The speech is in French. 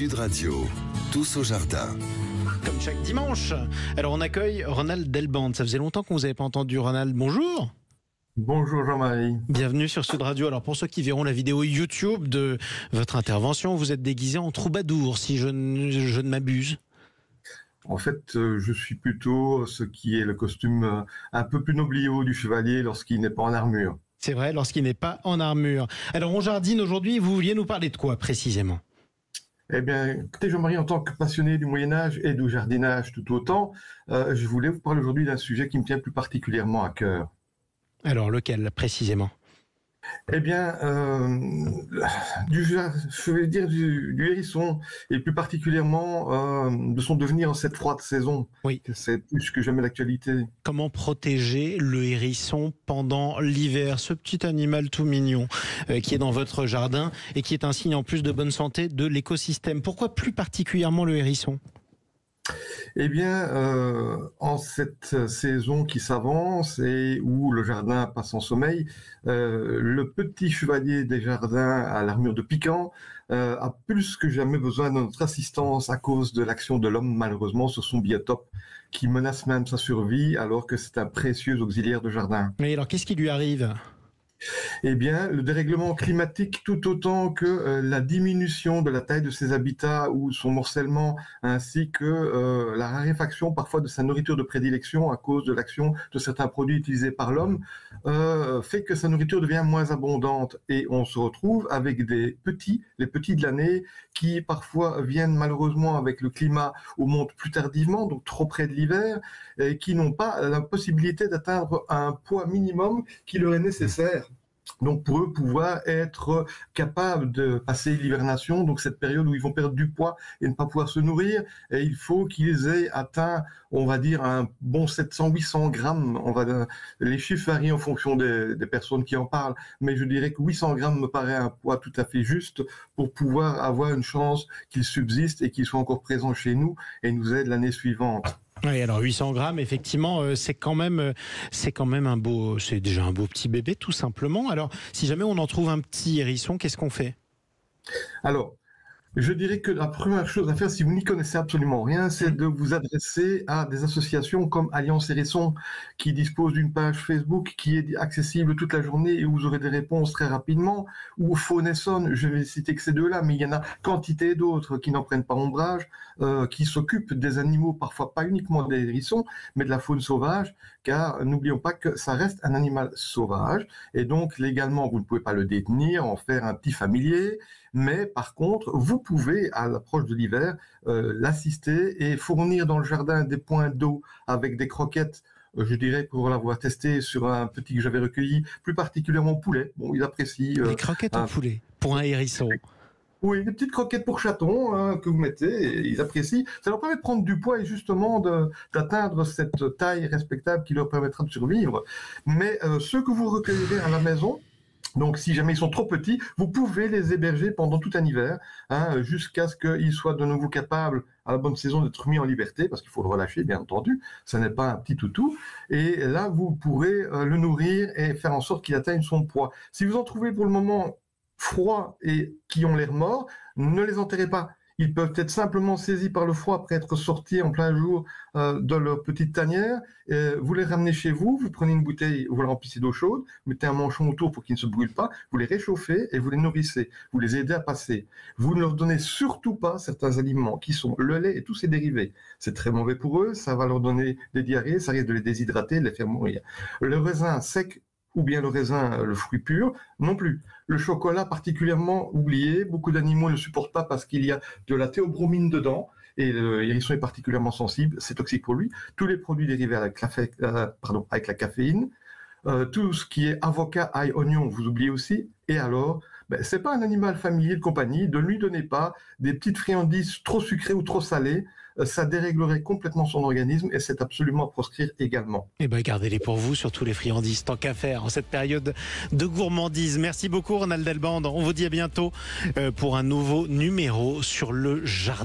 Sud Radio, tous au jardin. Comme chaque dimanche. Alors on accueille Ronald Delbande. Ça faisait longtemps qu'on vous avait pas entendu, Ronald. Bonjour. Bonjour Jean-Marie. Bienvenue sur Sud Radio. Alors pour ceux qui verront la vidéo YouTube de votre intervention, vous êtes déguisé en troubadour, si je ne m'abuse. En fait, je suis plutôt ce qui est le costume un peu plus nobliau du chevalier lorsqu'il n'est pas en armure. C'est vrai, lorsqu'il n'est pas en armure. Alors on jardine aujourd'hui, vous vouliez nous parler de quoi précisément ? Eh bien, écoutez Jean-Marie, en tant que passionné du Moyen-Âge et du jardinage tout autant, je voulais vous parler aujourd'hui d'un sujet qui me tient plus particulièrement à cœur. Alors lequel précisément ? Eh bien, je vais dire du hérisson, et plus particulièrement de son devenir en cette froide saison. Oui. C'est plus que jamais d'actualité. Comment protéger le hérisson pendant l'hiver, ce petit animal tout mignon qui est dans votre jardin et qui est un signe en plus de bonne santé de l'écosystème. Pourquoi plus particulièrement le hérisson ? Eh bien, en cette saison qui s'avance et où le jardin passe en sommeil, le petit chevalier des jardins à l'armure de piquant a plus que jamais besoin de notre assistance à cause de l'action de l'homme, malheureusement, sur son biotope, qui menace même sa survie alors que c'est un précieux auxiliaire de jardin. Mais alors, qu'est-ce qui lui arrive ? Eh bien, le dérèglement climatique, tout autant que la diminution de la taille de ses habitats ou son morcellement, ainsi que la raréfaction parfois de sa nourriture de prédilection à cause de l'action de certains produits utilisés par l'homme, fait que sa nourriture devient moins abondante et on se retrouve avec les petits de l'année qui parfois viennent malheureusement avec le climat ou montent plus tardivement, donc trop près de l'hiver, et qui n'ont pas la possibilité d'atteindre un poids minimum qui leur est nécessaire. Donc pour eux pouvoir être capables de passer l'hivernation, donc cette période où ils vont perdre du poids et ne pas pouvoir se nourrir, et il faut qu'ils aient atteint, on va dire, un bon 700-800 grammes. Les chiffres varient en fonction des personnes qui en parlent, mais je dirais que 800 grammes me paraît un poids tout à fait juste pour pouvoir avoir une chance qu'ils subsistent et qu'ils soient encore présents chez nous et nous aident l'année suivante. Oui, alors 800 grammes, effectivement, c'est déjà un beau petit bébé, tout simplement. Alors, si jamais on en trouve un petit hérisson, qu'est-ce qu'on fait ? Alors, je dirais que la première chose à faire, si vous n'y connaissez absolument rien, c'est de vous adresser à des associations comme Alliance Hérisson, qui dispose d'une page Facebook qui est accessible toute la journée et où vous aurez des réponses très rapidement, ou Faune et Sonne, je vais citer que ces deux-là, mais il y en a quantité d'autres qui n'en prennent pas ombrage, qui s'occupent des animaux, parfois pas uniquement des hérissons, mais de la faune sauvage, car n'oublions pas que ça reste un animal sauvage, et donc légalement vous ne pouvez pas le détenir, en faire un petit familier, mais par contre, vous pouvez, à l'approche de l'hiver, l'assister et fournir dans le jardin des points d'eau avec des croquettes, je dirais, pour l'avoir testé sur un petit que j'avais recueilli, plus particulièrement poulet. Bon, il apprécie... Des croquettes en poulet, pour un hérisson. Oui, des petites croquettes pour chatons que vous mettez, et ils apprécient. Ça leur permet de prendre du poids et justement d'atteindre cette taille respectable qui leur permettra de survivre. Mais ceux que vous recueillerez à la maison, donc si jamais ils sont trop petits, vous pouvez les héberger pendant tout un hiver, jusqu'à ce qu'ils soient de nouveau capables, à la bonne saison, d'être mis en liberté, parce qu'il faut le relâcher, bien entendu, ce n'est pas un petit toutou, et là vous pourrez le nourrir et faire en sorte qu'il atteigne son poids. Si vous en trouvez pour le moment froids et qui ont l'air morts, ne les enterrez pas. Ils peuvent être simplement saisis par le froid après être sortis en plein jour de leur petite tanière. Vous les ramenez chez vous, vous prenez une bouteille, vous la remplissez d'eau chaude, mettez un manchon autour pour qu'ils ne se brûlent pas, vous les réchauffez et vous les nourrissez. Vous les aidez à passer. Vous ne leur donnez surtout pas certains aliments qui sont le lait et tous ses dérivés. C'est très mauvais pour eux, ça va leur donner des diarrhées, ça risque de les déshydrater, de les faire mourir. Le raisin sec ou bien le raisin, le fruit pur, non plus. Le chocolat particulièrement oublié, beaucoup d'animaux ne supportent pas parce qu'il y a de la théobromine dedans, et le hérisson est particulièrement sensible, c'est toxique pour lui. Tous les produits dérivés avec la caféine, tout ce qui est avocat, ail, oignon, vous oubliez aussi, et alors, c'est pas un animal familier de compagnie, ne lui donnez pas des petites friandises trop sucrées ou trop salées, ça déréglerait complètement son organisme et c'est absolument à proscrire également. Eh bien, gardez-les pour vous, surtout les friandises, tant qu'à faire en cette période de gourmandise. Merci beaucoup, Ronald Delbande. On vous dit à bientôt pour un nouveau numéro sur le jardin.